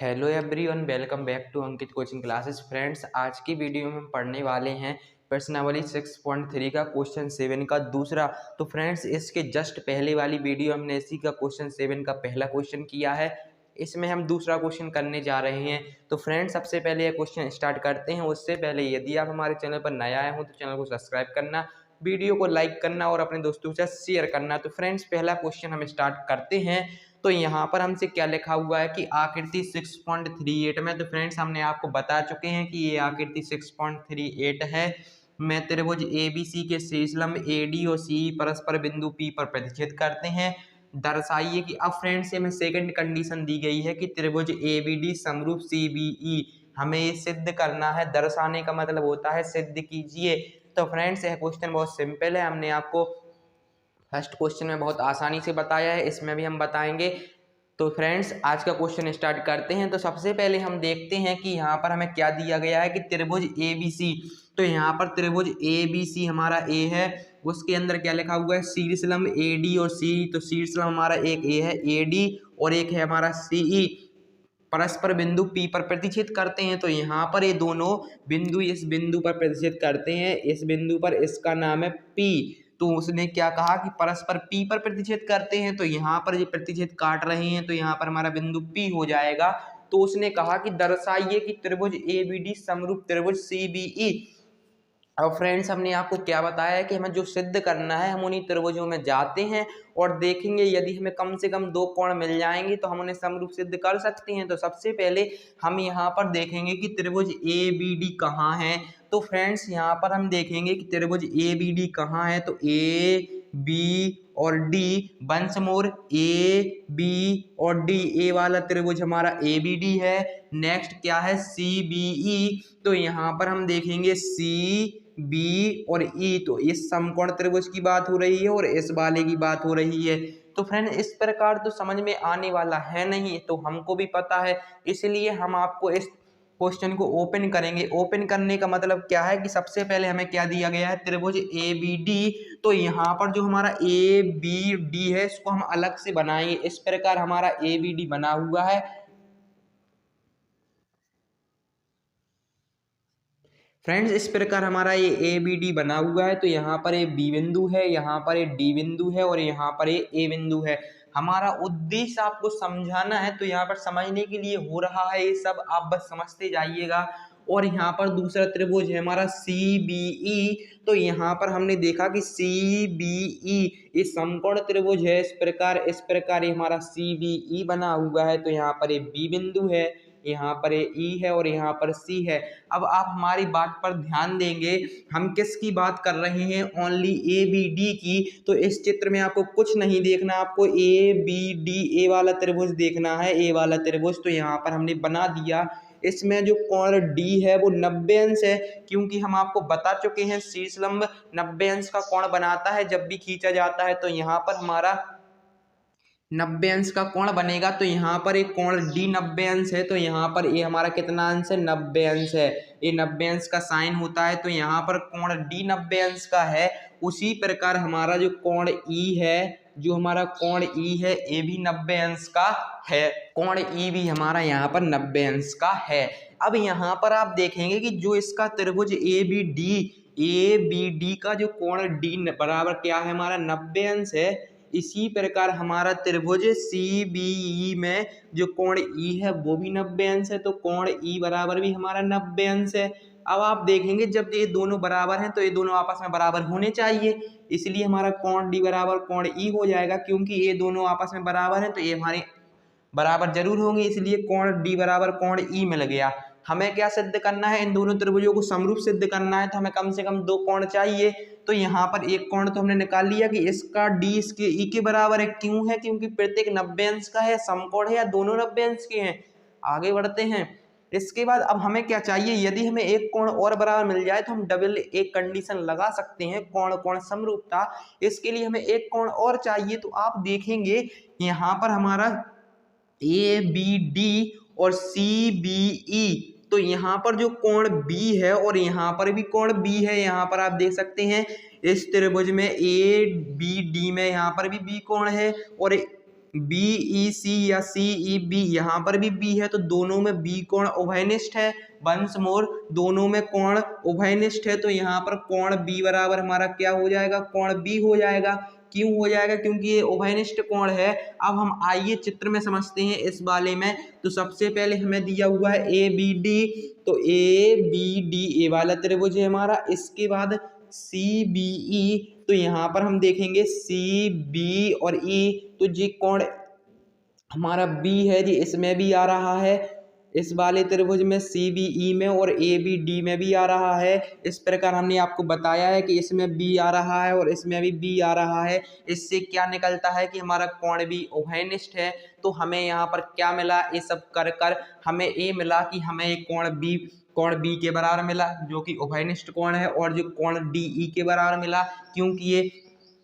Hello everyone, welcome back to Ankit coaching classes. Friends, आज की video में हम पढ़ने वाले हैं प्रश्नावली 6.3 का क्वेश्चन 7 का दूसरा। तो फ्रेंड्स, इसके जस्ट पहले वाली वीडियो हमने इसी का क्वेश्चन 7 का पहला क्वेश्चन किया है। इसमें हम दूसरा क्वेश्चन करने जा रहे हैं। तो फ्रेंड्स, सबसे पहले यह क्वेश्चन स्टार्ट करते हैं। उससे पहले यदि आप हमारे चैनल पर नया आए हो तो चैनल को सब्सक्राइब करना, वीडियो को लाइक करना और अपने दोस्तों के साथ शेयर करना। तो फ्रेंड्स, पहला क्वेश्चन हम स्टार्ट करते हैं। तो यहाँ पर हमसे क्या लिखा हुआ है कि आकृति 6.38 में, तो फ्रेंड्स हमने आपको बता चुके हैं कि ये आकृति 6.38 है। मैं त्रिभुज ABC के शीर्ष लंब AD और CE परस्पर बिंदु P पर प्रतिच्छेद करते हैं। दर्शाइए कि अब फ्रेंड्स हमें सेकंड कंडीशन दी गई है कि त्रिभुज ABD समरूप CBE, हमें ये सिद्ध करना है। दर्शाने का मतलब होता है सिद्ध कीजिए। तो फ्रेंड्स, यह क्वेश्चन बहुत सिंपल है। हमने आपको फर्स्ट क्वेश्चन में बहुत आसानी से बताया है, इसमें भी हम बताएंगे। तो फ्रेंड्स, आज का क्वेश्चन स्टार्ट करते हैं। तो सबसे पहले हम देखते हैं कि यहाँ पर हमें क्या दिया गया है कि त्रिभुज ABC। तो यहाँ पर त्रिभुज ABC हमारा A है, उसके अंदर क्या लिखा हुआ है, शीर्ष लंब AD और CE। तो शीर्ष लंब हमारा एक A है AD और एक है हमारा CE, परस्पर बिंदु P पर प्रतिच्छेद करते हैं। तो यहाँ पर ये दोनों बिंदु इस बिंदु पर प्रतिच्छेद करते हैं, इस बिंदु पर, इसका नाम है P। तो उसने क्या कहा कि परस्पर P पर प्रतिच्छेद करते हैं। तो यहाँ पर ये प्रतिच्छेद काट रहे हैं, तो यहाँ पर हमारा बिंदु P हो जाएगा। तो उसने कहा कि दर्शाइए कि त्रिभुज ABD समरूप त्रिभुज CBE। अब फ्रेंड्स, हमने आपको क्या बताया है कि हमें जो सिद्ध करना है, हम उन्हीं त्रिभुजों में जाते हैं और देखेंगे यदि हमें कम से कम दो कोण मिल जाएंगे तो हम उन्हें समरूप सिद्ध कर सकते हैं। तो सबसे पहले हम यहाँ पर देखेंगे कि त्रिभुज ABD कहाँ है। तो फ्रेंड्स, यहाँ पर हम देखेंगे कि त्रिभुज ABD कहाँ है। तो A, B और D, वंस मोर AB और D, A वाला त्रिभुज हमारा ABD है। नेक्स्ट क्या है, CBE। तो यहाँ पर हम देखेंगे CB और E, तो इस समकोण त्रिभुज की बात हो रही है और इस वाले की बात हो रही है। तो फ्रेंड, इस प्रकार तो समझ में आने वाला है नहीं, तो हमको भी पता है, इसलिए हम आपको इस क्वेश्चन को ओपन करेंगे। ओपन करने का मतलब क्या है कि सबसे पहले हमें क्या दिया गया है, त्रिभुज ABD। तो यहाँ पर जो हमारा ABD है इसको हम अलग से बनाएंगे। इस प्रकार हमारा ABD बना हुआ है। फ्रेंड्स, इस प्रकार हमारा ये ABD बना हुआ है। तो यहाँ पर ये B बिंदु है, यहाँ पर ये D बिंदु है और यहाँ पर ये A बिंदु है। हमारा उद्देश्य आपको समझाना है, तो यहाँ पर समझने के लिए हो रहा है ये सब, आप बस समझते जाइएगा। और यहाँ पर दूसरा त्रिभुज है हमारा CBE। तो यहाँ पर हमने देखा कि CBE ये समकोण त्रिभुज है। इस प्रकार ये हमारा CBE बना हुआ है। तो यहाँ पर ये B बिंदु है, यहाँ पर ये E है और यहाँ पर C है। अब आप हमारी बात पर ध्यान देंगे, हम किसकी बात कर रहे हैं, ओनली ABD की। तो इस चित्र में आपको कुछ नहीं देखना, आपको ABD, A वाला त्रिभुज देखना है, A वाला त्रिभुज। तो यहाँ पर हमने बना दिया। इसमें जो कोण D है वो 90 अंश है, क्योंकि हम आपको बता चुके हैं शीर्ष लंब 90 अंश का कोण बनाता है जब भी खींचा जाता है। तो यहाँ पर हमारा 90 अंश का कोण बनेगा। तो यहाँ पर एक कोण D 90 अंश है। तो यहाँ पर ये हमारा कितना अंश है, 90 अंश है। ये 90 अंश का साइन होता है। तो यहाँ पर कोण D 90 अंश का है। उसी प्रकार हमारा जो कोण E है, जो हमारा कोण E है, ये भी 90 अंश का है। कोण E भी हमारा यहाँ पर 90 अंश का है। अब यहाँ पर आप देखेंगे कि जो इसका त्रिभुज ABD का जो कोण D बराबर क्या है, हमारा 90 अंश है। इसी प्रकार हमारा त्रिभुज CBE में जो कोण E है वो भी 90 अंश है। तो कोण E बराबर भी हमारा 90 अंश है। अब आप देखेंगे जब ये दोनों बराबर हैं तो ये दोनों आपस में बराबर होने चाहिए, इसलिए हमारा कोण D बराबर कोण E हो जाएगा। क्योंकि ये दोनों आपस में बराबर हैं तो ये हमारे बराबर जरूर होंगे, इसलिए कोण D बराबर कोण E मिल गया। हमें क्या सिद्ध करना है, इन दोनों त्रिभुजों को समरूप सिद्ध करना है। तो हमें कम से कम दो कोण चाहिए। तो यहाँ पर एक कोण तो हमने निकाल लिया कि इसका D इसके E के बराबर है। क्यों है, क्योंकि प्रत्येक 90 अंश का है, समकोण है या दोनों 90 अंश के हैं। आगे बढ़ते हैं। इसके बाद अब हमें क्या चाहिए, यदि हमें एक कोण और बराबर मिल जाए तो हम डबल एक कंडीशन लगा सकते हैं, कोण कोण समरूपता। इसके लिए हमें एक कोण और चाहिए। तो आप देखेंगे यहाँ पर हमारा ABD और CBE, तो यहाँ पर जो कोण B है और यहाँ पर भी कोण B है। यहाँ पर आप देख सकते हैं इस त्रिभुज में ABD में यहाँ पर भी B कोण है और BEC या CEB, यहाँ पर भी B है तो दोनों में B कोण उभयनिष्ठ है। वंस मोर, दोनों में कोण उभयनिष्ठ है तो यहाँ पर कोण B बराबर हमारा क्या हो जाएगा, कोण B हो जाएगा। क्यों हो जाएगा, क्योंकि ये उभयनिष्ठ कोण है। अब हम आइए चित्र में समझते हैं इस वाले में। तो सबसे पहले हमें दिया हुआ है ABD, तो ABD ए वाला त्रिभुज है हमारा। इसके बाद CBE, तो यहाँ पर हम देखेंगे CB और E, तो जी कोण हमारा B है जी, इसमें भी आ रहा है, इस वाले त्रिभुज में CBE में, और ABD में भी आ रहा है। इस प्रकार हमने आपको बताया है कि इसमें B आ रहा है और इसमें भी B आ रहा है। इससे क्या निकलता है कि हमारा कोण भी उभयनिष्ठ है। तो हमें यहाँ पर क्या मिला, ये सब कर कर हमें ये मिला कि हमें एक कोण B के बराबर मिला जो कि उभयनिष्ठ कोण है, और जो कोण DE के बराबर मिला क्योंकि ये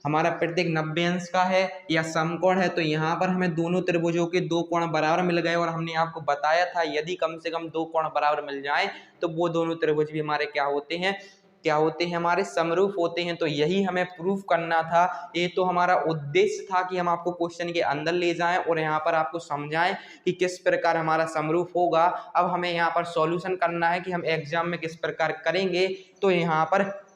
हमारा प्रत्येक 90 अंश का है या समकोण है। तो यहाँ पर हमें दोनों त्रिभुजों के दो कोण बराबर मिल गए, और हमने आपको बताया था यदि कम से कम दो कोण बराबर मिल जाए तो वो दोनों त्रिभुज भी हमारे क्या होते हैं, हमारे समरूप होते हैं। तो यही हमें प्रूफ करना था। ये तो हमारा उद्देश्य था कि हम आपको क्वेश्चन के अंदर ले जाएं और यहाँ पर आपको समझाएं कि किस प्रकार हमारा समरूप होगा। अब हमें यहाँ पर सॉल्यूशन करना है कि हम एग्जाम में किस प्रकार करेंगे। तो यहाँ पर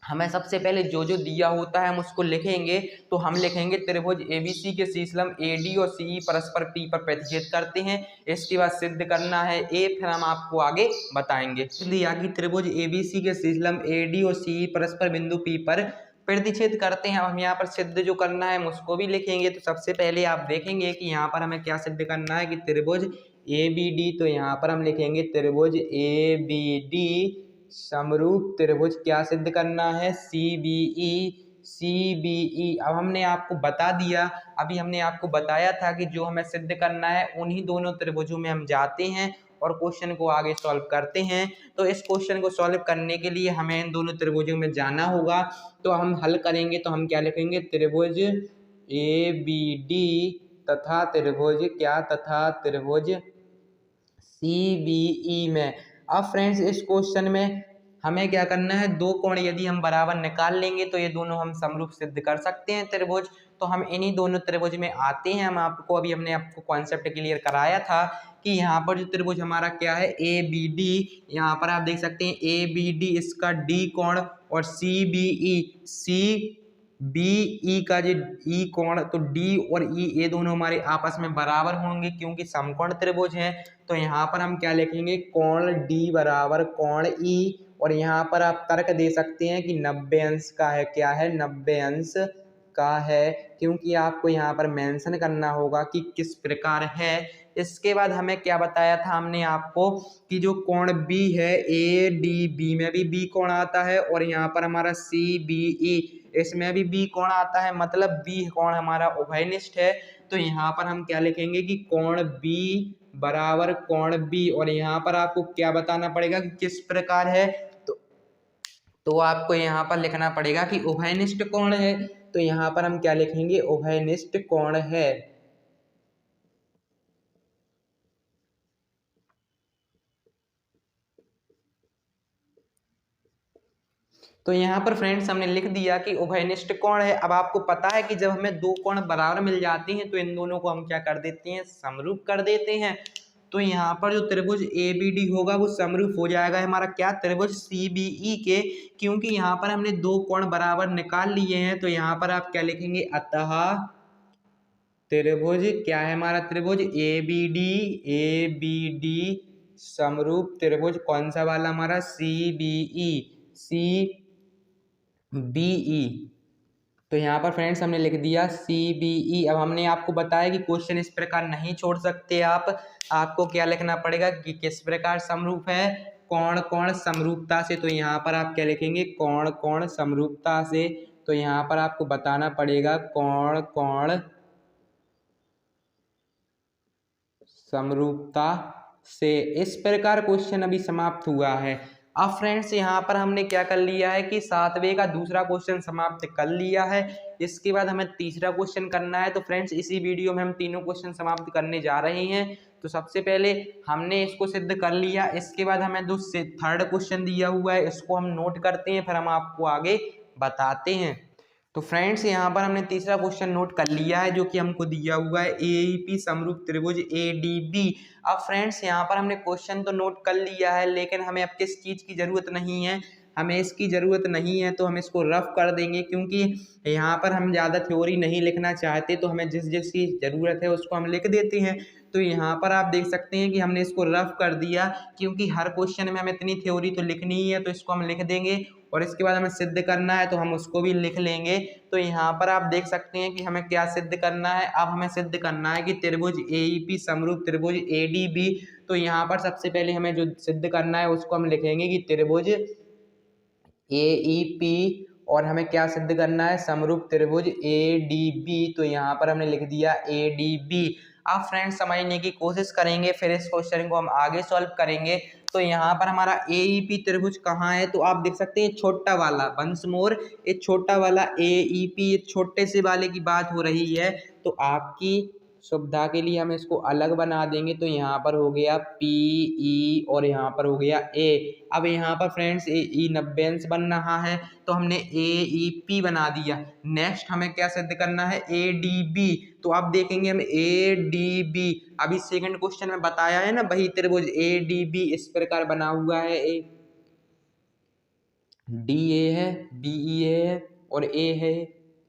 हमें सबसे पहले जो जो दिया होता है हम उसको लिखेंगे। तो हम लिखेंगे त्रिभुज ABC के शीर्षलम AD और CE परस्पर P पर प्रतिच्छेद करते हैं। इसके बाद सिद्ध करना है A, फिर हम आपको आगे बताएंगे। दिया कि त्रिभुज ABC के शीर्षलम AD और CE परस्पर बिंदु P पर प्रतिच्छेद करते हैं। अब हम यहाँ पर सिद्ध जो करना है हम उसको भी लिखेंगे। तो सबसे पहले आप देखेंगे कि यहाँ पर हमें क्या सिद्ध करना है कि त्रिभुज ABD, तो यहाँ पर हम लिखेंगे त्रिभुज ABD समरूप त्रिभुज क्या सिद्ध करना है, CBE। अब हमने आपको बता दिया, अभी हमने आपको बताया था कि जो हमें सिद्ध करना है उन्हीं दोनों त्रिभुजों में हम जाते हैं और क्वेश्चन को आगे सॉल्व करते हैं। तो इस क्वेश्चन को सॉल्व करने के लिए हमें इन दोनों त्रिभुजों में जाना होगा। तो हम हल करेंगे, तो हम क्या लिखेंगे, त्रिभुज ABD तथा त्रिभुज CBE में। अब फ्रेंड्स इस क्वेश्चन में हमें क्या करना है, दो कोण यदि हम बराबर निकाल लेंगे तो ये दोनों हम समरूप सिद्ध कर सकते हैं त्रिभुज। तो हम इन्हीं दोनों त्रिभुज में आते हैं। हमने आपको कॉन्सेप्ट क्लियर कराया था कि यहाँ पर जो त्रिभुज हमारा क्या है ABD, यहाँ पर आप देख सकते हैं ABD इसका D कोण और CBE का जो E कोण, तो D और E ये दोनों हमारे आपस में बराबर होंगे क्योंकि समकोण त्रिभुज हैं। तो यहाँ पर हम क्या लिखेंगे, कोण D बराबर कोण E, और यहाँ पर आप तर्क दे सकते हैं कि 90 अंश का है, क्या है 90 अंश का है, क्योंकि आपको यहाँ पर मेंशन करना होगा कि किस प्रकार है। इसके बाद हमें क्या बताया था हमने आपको कि जो कोण B है ADB में भी B कोण आता है, और यहाँ पर हमारा CBE इसमें भी B कोण आता है, मतलब B कोण हमारा उभयनिष्ठ है। तो यहाँ पर हम क्या लिखेंगे कि कोण B बराबर कोण B, और यहाँ पर आपको क्या बताना पड़ेगा कि किस प्रकार है। तो आपको यहाँ पर लिखना पड़ेगा कि उभयनिष्ठ कोण है। तो यहाँ पर हम क्या लिखेंगे, उभयनिष्ठ कोण है। तो यहाँ पर फ्रेंड्स हमने लिख दिया कि उभयनिष्ठ कोण है। अब आपको पता है कि जब हमें दो कोण बराबर मिल जाते हैं तो इन दोनों को हम क्या कर देते हैं, समरूप कर देते हैं। तो यहाँ पर जो त्रिभुज ABD होगा वो समरूप हो जाएगा हमारा क्या, त्रिभुज CBE के, क्योंकि यहाँ पर हमने दो कोण बराबर निकाल लिए हैं। तो यहाँ पर आप क्या लिखेंगे, अतः त्रिभुज क्या है हमारा, त्रिभुज ABD समरूप त्रिभुज कौन सा वाला हमारा, CBE। तो यहाँ पर फ्रेंड्स हमने लिख दिया CBE। अब हमने आपको बताया कि क्वेश्चन इस प्रकार नहीं छोड़ सकते आपको क्या लिखना पड़ेगा कि किस प्रकार समरूप है, कोण समरूपता से। तो यहाँ पर आप क्या लिखेंगे, कोण समरूपता से। तो यहाँ पर आपको बताना पड़ेगा कोण समरूपता से। इस प्रकार क्वेश्चन अभी समाप्त हुआ है। अब फ्रेंड्स यहाँ पर हमने क्या कर लिया है कि 7वें का दूसरा क्वेश्चन समाप्त कर लिया है। इसके बाद हमें तीसरा क्वेश्चन करना है। तो फ्रेंड्स इसी वीडियो में हम तीनों क्वेश्चन समाप्त करने जा रहे हैं। तो सबसे पहले हमने इसको सिद्ध कर लिया, इसके बाद हमें जो थर्ड क्वेश्चन दिया हुआ है इसको हम नोट करते हैं, फिर हम आपको आगे बताते हैं। तो फ्रेंड्स यहाँ पर हमने तीसरा क्वेश्चन नोट कर लिया है जो कि हमको दिया हुआ है एईपी समरूप त्रिभुज एडीबी। अब फ्रेंड्स यहाँ पर हमने क्वेश्चन तो नोट कर लिया है, लेकिन हमें अब किस चीज़ की ज़रूरत नहीं है, हमें इसकी ज़रूरत नहीं है, तो हम इसको रफ कर देंगे क्योंकि यहाँ पर हम ज़्यादा थ्योरी नहीं लिखना चाहते, तो हमें जिस जिस की ज़रूरत है उसको हम लिख देते हैं। तो यहाँ पर आप देख सकते हैं कि हमने इसको रफ कर दिया क्योंकि हर क्वेश्चन में हमें इतनी थ्योरी तो लिखनी ही है, तो इसको हम लिख देंगे और इसके बाद हमें सिद्ध करना है तो हम उसको भी लिख लेंगे। तो यहाँ पर आप देख सकते हैं कि हमें क्या सिद्ध करना है। अब हमें सिद्ध करना है कि त्रिभुज एईपी समरूप त्रिभुज एडीबी। तो यहाँ पर सबसे पहले हमें जो सिद्ध करना है उसको हम लिखेंगे कि त्रिभुज एईपी और हमें क्या सिद्ध करना है, समरूप त्रिभुज एडीबी। तो यहाँ पर हमने लिख दिया एडीबी। अब फ्रेंड्स समझने की कोशिश करेंगे, फिर इस क्वेश्चन को हम आगे सॉल्व करेंगे। तो यहाँ पर हमारा एईपी त्रिभुज कहाँ है, तो आप देख सकते हैं छोटा वाला, वंस मोर ये छोटा वाला एईपी, छोटे से वाले की बात हो रही है। तो आपकी सुविधा के लिए हम इसको अलग बना देंगे। तो यहाँ पर हो गया पीई और यहाँ पर हो गया ए। अब यहाँ पर फ्रेंड्स ए 90 अंश बन रहा है, तो हमने एईपी बना दिया। नेक्स्ट हमें क्या सिद्ध करना है, एडीबी। तो आप देखेंगे हम एडीबी, अभी सेकंड क्वेश्चन में बताया है ना, वही त्रिभुज एडीबी इस प्रकार बना हुआ है। ए डी ए है, बीई है और ए है,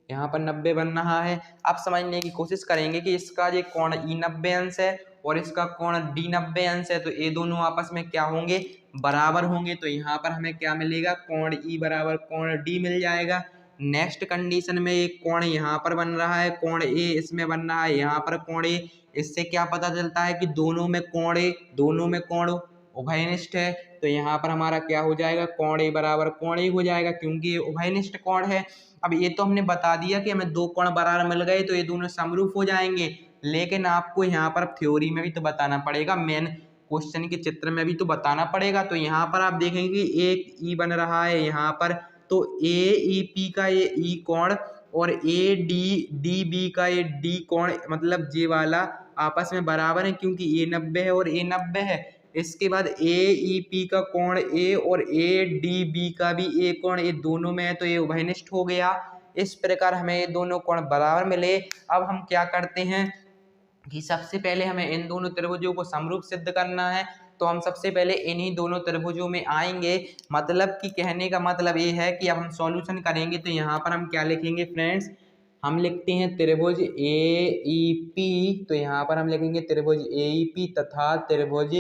यहाँ पर 90 बन रहा है। अब समझने की कोशिश करेंगे कि इसका ये कोण ई 90 अंश है और इसका कोण डी 90 अंश है, तो ये दोनों आपस में क्या होंगे, बराबर होंगे। तो यहाँ पर हमें क्या मिलेगा, कोण ई बराबर कोण डी मिल जाएगा। नेक्स्ट कंडीशन में एक कोण यहाँ पर बन रहा है, कोण ए इसमें बन रहा है, यहाँ पर कोण ए। इससे क्या पता चलता है कि दोनों में कोण ए, दोनों में कोण उभयनिष्ठ है। तो यहाँ पर हमारा क्या हो जाएगा, कोण ए बराबर कोण ए हो जाएगा क्योंकि ये उभयनिष्ठ कोण है। अब ये तो हमने बता दिया कि हमें दो कोण बराबर मिल गए तो ये दोनों समरूप हो जाएंगे, लेकिन आपको यहाँ पर थ्योरी में भी तो बताना पड़ेगा, मेन क्वेश्चन के चित्र में भी तो बताना पड़ेगा। तो यहाँ पर आप देखेंगे कि एक ई बन रहा है यहाँ पर, तो ए ई पी का ये ई कोण और ए डी डी बी का ये डी कोण, मतलब ये वाला आपस में बराबर है क्योंकि ए 90 है और ए 90 है। इसके बाद ए ई पी का कोण ए और ए डी बी का भी ए कोण, ये दोनों में है तो ये उभयनिष्ठ हो गया। इस प्रकार हमें ये दोनों कोण बराबर मिले। अब हम क्या करते हैं कि सबसे पहले हमें इन दोनों त्रिभुजों को समरूप सिद्ध करना है। तो हम सबसे पहले इन्हीं दोनों त्रिभुजों में आएंगे, मतलब कि कहने का मतलब ये है कि अब हम सॉल्यूशन करेंगे। तो यहाँ पर हम क्या लिखेंगे फ्रेंड्स, हम लिखते हैं त्रिभुज ए ई पी। तो यहाँ पर हम लिखेंगे त्रिभुज ए ई पी तथा त्रिभुज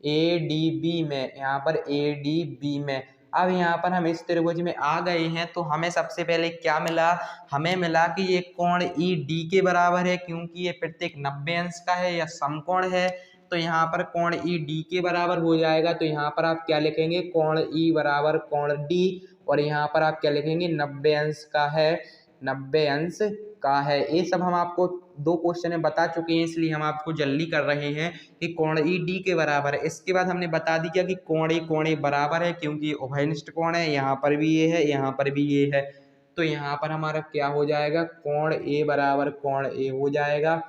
ए डी बी में, यहाँ पर ए डी बी में। अब यहाँ पर हम इस त्रिभुज में आ गए हैं, तो हमें सबसे पहले क्या मिला, हमें मिला कि ये कोण ई डी के बराबर है क्योंकि ये प्रत्येक 90 अंश का है या समकोण है। तो यहाँ पर कोण ई डी के बराबर हो जाएगा। तो यहाँ पर आप क्या लिखेंगे, कोण ई बराबर कोण डी, और यहाँ पर आप क्या लिखेंगे, 90 अंश का है, 90 अंश का है। ये सब हम आपको दो क्वेश्चन में बता चुके हैं, इसलिए हम आपको जल्दी कर रहे हैं कि कोण ई डी के बराबर है। इसके बाद हमने बता दिया कि कोण ए बराबर है क्योंकि उभयनिष्ठ कोण है, यहाँ पर भी ये है, यहाँ पर भी ये है। तो यहाँ पर हमारा क्या हो जाएगा, कोण ए बराबर कोण ए हो जाएगा।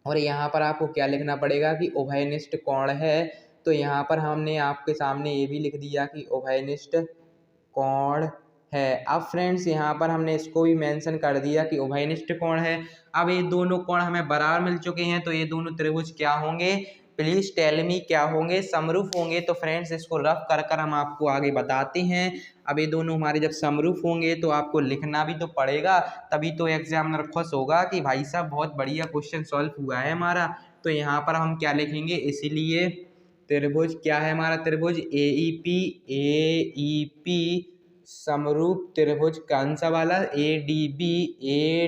और यहाँ पर आपको क्या लिखना पड़ेगा कि उभयनिष्ठ कोण है। तो यहाँ पर हमने आपके सामने ये भी लिख दिया कि उभयनिष्ठ कोण है। अब फ्रेंड्स यहाँ पर हमने इसको भी मेंशन कर दिया कि उभयनिष्ठ कोण है। अब ये दोनों कोण हमें बराबर मिल चुके हैं, तो ये दोनों त्रिभुज क्या होंगे, प्लीज टेल मी, क्या होंगे, समरूप होंगे। तो फ्रेंड्स इसको रफ कर कर हम आपको आगे बताते हैं। अब ये दोनों हमारे जब समरूप होंगे तो आपको लिखना भी तो पड़ेगा, तभी तो एग्जामिनर खुश होगा कि भाई साहब बहुत बढ़िया क्वेश्चन सॉल्व हुआ है हमारा। तो यहाँ पर हम क्या लिखेंगे, इसीलिए त्रिभुज क्या है हमारा, त्रिभुज ए ई पी समरूप त्रिभुज कौन सा वाला, ए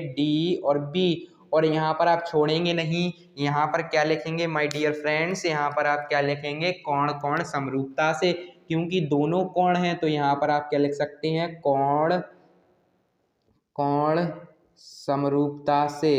डी और बी। और यहाँ पर आप छोड़ेंगे नहीं, यहाँ पर क्या लिखेंगे माय डियर फ्रेंड्स, यहाँ पर आप क्या लिखेंगे, कोण कोण समरूपता से, क्योंकि दोनों कोण हैं। तो यहाँ पर आप क्या लिख सकते हैं, कोण कोण समरूपता से,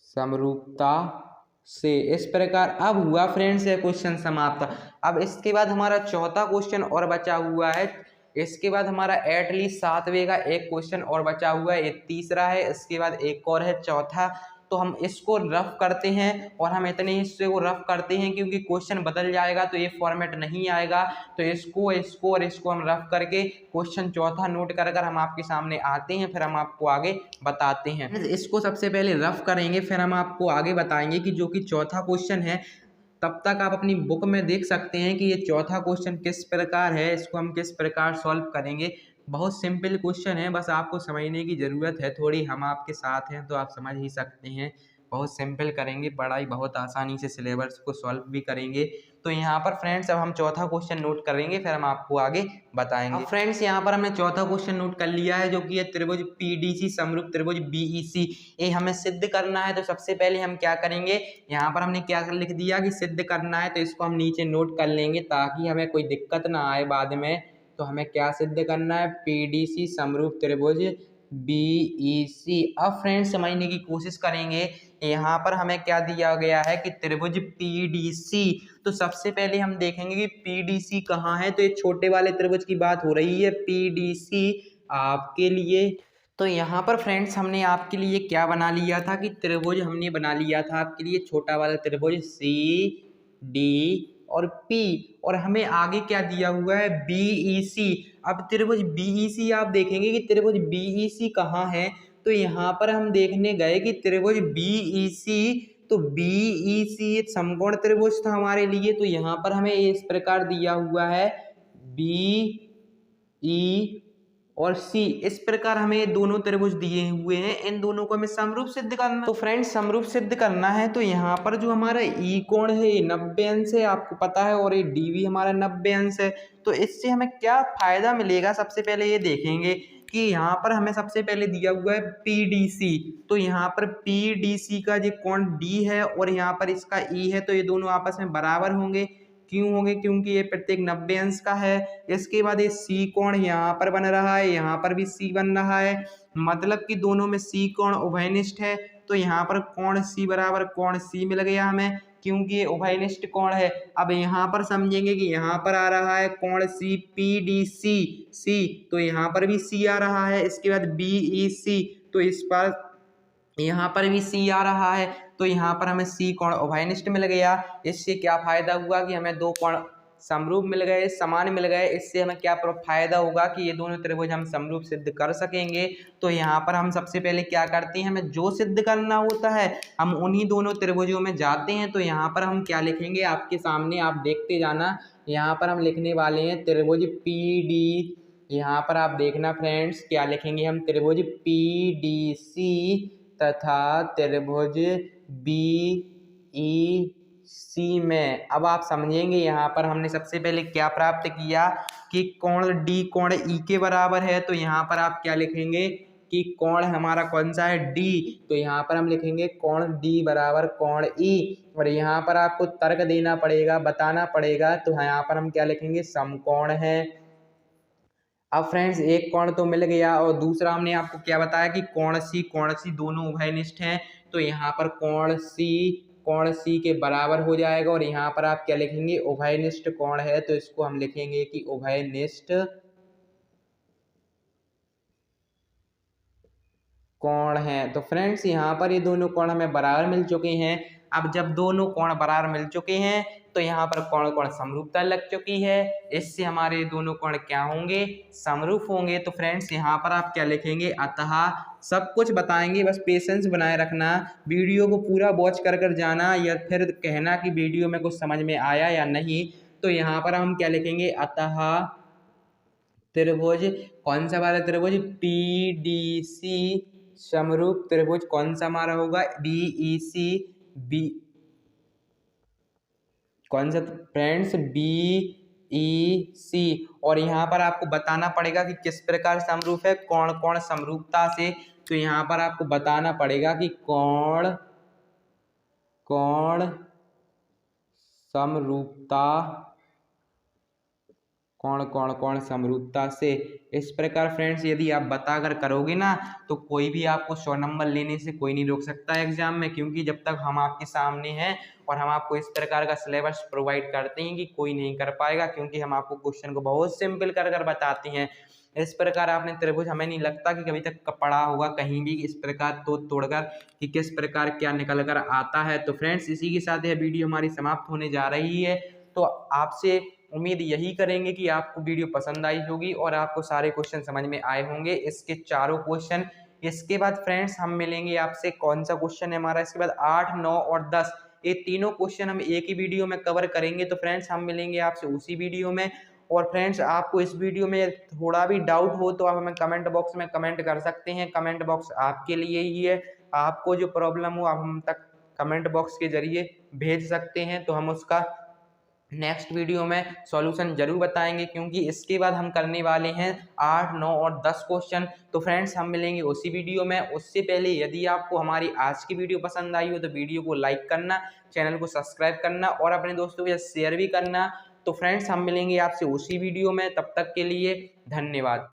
समरूपता से। इस प्रकार अब हुआ फ्रेंड्स ये क्वेश्चन समाप्त। अब इसके बाद हमारा चौथा क्वेश्चन और बचा हुआ है। इसके बाद हमारा एटलीस्ट 7वें का एक क्वेश्चन और बचा हुआ है, ये तीसरा है। इसके बाद एक और है चौथा। तो हम इसको रफ करते हैं और हम इतने हिस्से को रफ करते हैं क्योंकि क्वेश्चन बदल जाएगा तो ये फॉर्मेट नहीं आएगा। तो इसको इसको और इसको हम रफ करके क्वेश्चन चौथा नोट कर कर हम आपके सामने आते हैं, फिर हम आपको आगे बताते हैं। इसको सबसे पहले रफ करेंगे, फिर हम आपको आगे बताएंगे कि जो कि चौथा क्वेश्चन है। तब तक आप अपनी बुक में देख सकते हैं कि ये चौथा क्वेश्चन किस प्रकार है, इसको हम किस प्रकार सॉल्व करेंगे। बहुत सिंपल क्वेश्चन है, बस आपको समझने की ज़रूरत है थोड़ी, हम आपके साथ हैं तो आप समझ ही सकते हैं। बहुत सिंपल करेंगे, पढ़ाई बहुत आसानी से सिलेबस को सॉल्व भी करेंगे। तो यहाँ पर फ्रेंड्स अब हम चौथा क्वेश्चन नोट करेंगे, फिर हम आपको आगे बताएंगे। अब फ्रेंड्स यहाँ पर हमने चौथा क्वेश्चन नोट कर लिया है, जो कि है त्रिभुज पीडीसी समरूप त्रिभुज बीईसी। ये हमें सिद्ध करना है। तो सबसे पहले हम क्या करेंगे, यहाँ पर हमने क्या लिख दिया कि सिद्ध करना है, तो इसको हम नीचे नोट कर लेंगे ताकि हमें कोई दिक्कत ना आए बाद में। तो हमें क्या सिद्ध करना है, पीडीसी समरूप त्रिभुज बीईसी। अब फ्रेंड्स समझने की कोशिश करेंगे, यहाँ पर हमें क्या दिया गया है कि त्रिभुज पीडीसी। तो सबसे पहले हम देखेंगे कि पीडीसी कहाँ है। तो ये छोटे वाले त्रिभुज की बात हो रही है, पीडीसी आपके लिए। तो यहाँ पर फ्रेंड्स हमने आपके लिए क्या बना लिया था कि त्रिभुज हमने बना लिया था आपके लिए छोटा वाला त्रिभुज सी डी और पी, और हमें आगे क्या दिया हुआ है, बीईसी। अब त्रिभुज बीईसी आप देखेंगे कि त्रिभुज बीईसी कहाँ है। तो यहाँ पर हम देखने गए कि त्रिभुज बीईसी, तो बीईसी एक समकोण त्रिभुज था हमारे लिए। तो यहाँ पर हमें इस प्रकार दिया हुआ है बी ई और सी, इस प्रकार हमें ये दोनों त्रिभुज दिए हुए हैं। इन दोनों को हमें समरूप सिद्ध करना। तो फ्रेंड्स समरूप सिद्ध करना है, तो यहाँ पर जो हमारा ई कोण है ये 90 अंश है, आपको पता है, और ये डी भी हमारा 90 अंश है। तो इससे हमें क्या फायदा मिलेगा, सबसे पहले ये देखेंगे कि यहाँ पर हमें सबसे पहले दिया हुआ है पीडीसी। तो यहाँ पर पीडीसी का जो कोण डी है और यहाँ पर इसका ई है, तो ये दोनों आपस में बराबर होंगे। क्यों होंगे, क्योंकि ये प्रत्येक 90 अंश का है। इसके बाद ये सी कोण यहाँ पर बन रहा है, यहाँ पर भी सी बन रहा है, मतलब कि दोनों में सी कोण उभयनिष्ठ है। तो यहाँ पर कोण सी बराबर कोण सी मिल गया हमें, क्योंकि ये उभयनिष्ठ कोण है। अब यहाँ पर समझेंगे कि यहाँ पर आ रहा है कोण सी पी डी सी सी, तो यहाँ पर भी सी आ रहा है। इसके बाद बी ई सी, तो इस पर यहाँ पर भी सी आ रहा है। तो यहाँ पर हमें सी कोण उभयनिष्ठ मिल गया। इससे क्या फायदा हुआ कि हमें दो कोण समरूप मिल गए, समान मिल गए। इससे हमें क्या फायदा होगा कि ये दोनों त्रिभुज हम समरूप सिद्ध कर सकेंगे। तो यहाँ पर हम सबसे पहले क्या करते हैं, हमें जो सिद्ध करना होता है हम उन्हीं दोनों त्रिभुजों में जाते हैं। तो यहाँ पर हम क्या लिखेंगे, आपके सामने आप देखते जाना। यहाँ पर हम लिखने वाले हैं त्रिभुज पी डी, यहाँ पर आप देखना फ्रेंड्स क्या लिखेंगे हम, त्रिभुज पी डी सी तथा त्रिभुज बीईसी में। अब आप समझेंगे यहाँ पर हमने सबसे पहले क्या प्राप्त किया कि कोण डी कोण ई के बराबर है। तो यहाँ पर आप क्या लिखेंगे कि कोण हमारा कौन सा है, डी। तो यहाँ पर हम लिखेंगे कोण डी बराबर कोण ई, और यहाँ पर आपको तर्क देना पड़ेगा, बताना पड़ेगा। तो यहाँ पर हम क्या लिखेंगे, समकोण है। अब फ्रेंड्स एक कोण तो मिल गया, और दूसरा हमने आपको क्या बताया कि कोण सी दोनों उभयनिष्ठ हैं। तो यहाँ पर कोण सी के बराबर हो जाएगा, और यहाँ पर आप क्या लिखेंगे, उभयनिष्ठ कोण है। तो इसको हम लिखेंगे कि उभयनिष्ठ कोण है। तो फ्रेंड्स यहाँ पर ये दोनों कोण हमें बराबर मिल चुके हैं। अब जब दोनों कोण बराबर मिल चुके हैं तो यहाँ पर कोण कोण समरूपता लग चुकी है। इससे हमारे दोनों कोण क्या होंगे, समरूप होंगे। तो फ्रेंड्स यहाँ पर आप क्या लिखेंगे, अतः सब कुछ बताएंगे, बस पेशेंस बनाए रखना, वीडियो को पूरा वॉच कर कर जाना, या फिर कहना कि वीडियो में कुछ समझ में आया या नहीं। तो यहाँ पर हम क्या लिखेंगे, अतः त्रिभुज कौन सा वाला त्रिभुज, पी डी सी समरूप त्रिभुज कौन सा हमारा होगा, बीईसी बी, कौन सा फ्रेंड्स, बीईसी। और यहाँ पर आपको बताना पड़ेगा कि किस प्रकार समरूप है, कोण कोण समरूपता से। तो यहाँ पर आपको बताना पड़ेगा कि कोण कोण समरूपता, कोण समरूपता से। इस प्रकार फ्रेंड्स यदि आप बताकर करोगे ना तो कोई भी आपको 100 नंबर लेने से कोई नहीं रोक सकता एग्जाम में, क्योंकि जब तक हम आपके सामने हैं और हम आपको इस प्रकार का सिलेबस प्रोवाइड करते हैं कि कोई नहीं कर पाएगा, क्योंकि हम आपको क्वेश्चन को बहुत सिंपल कर बताते हैं। इस प्रकार आपने त्रिभुज हमें नहीं लगता कि कभी तक पढ़ा होगा कहीं भी इस प्रकार तो तोड़कर कि किस प्रकार क्या निकल कर आता है। तो फ्रेंड्स इसी के साथ यह वीडियो हमारी समाप्त होने जा रही है। तो आपसे उम्मीद यही करेंगे कि आपको वीडियो पसंद आई होगी और आपको सारे क्वेश्चन समझ में आए होंगे, इसके चारों क्वेश्चन। इसके बाद फ्रेंड्स हम मिलेंगे आपसे, कौन सा क्वेश्चन है हमारा इसके बाद 8, 9 और 10, ये तीनों क्वेश्चन हम एक ही वीडियो में कवर करेंगे। तो फ्रेंड्स हम मिलेंगे आपसे उसी वीडियो में। और फ्रेंड्स आपको इस वीडियो में थोड़ा भी डाउट हो तो आप हमें कमेंट बॉक्स में कमेंट कर सकते हैं, कमेंट बॉक्स आपके लिए ही है। आपको जो प्रॉब्लम हो आप हम तक कमेंट बॉक्स के जरिए भेज सकते हैं, तो हम उसका नेक्स्ट वीडियो में सॉल्यूशन जरूर बताएंगे, क्योंकि इसके बाद हम करने वाले हैं 8, 9 और 10 क्वेश्चन। तो फ्रेंड्स हम मिलेंगे उसी वीडियो में। उससे पहले यदि आपको हमारी आज की वीडियो पसंद आई हो तो वीडियो को लाइक करना, चैनल को सब्सक्राइब करना और अपने दोस्तों के साथ शेयर भी करना। तो फ्रेंड्स हम मिलेंगे आपसे उसी वीडियो में, तब तक के लिए धन्यवाद।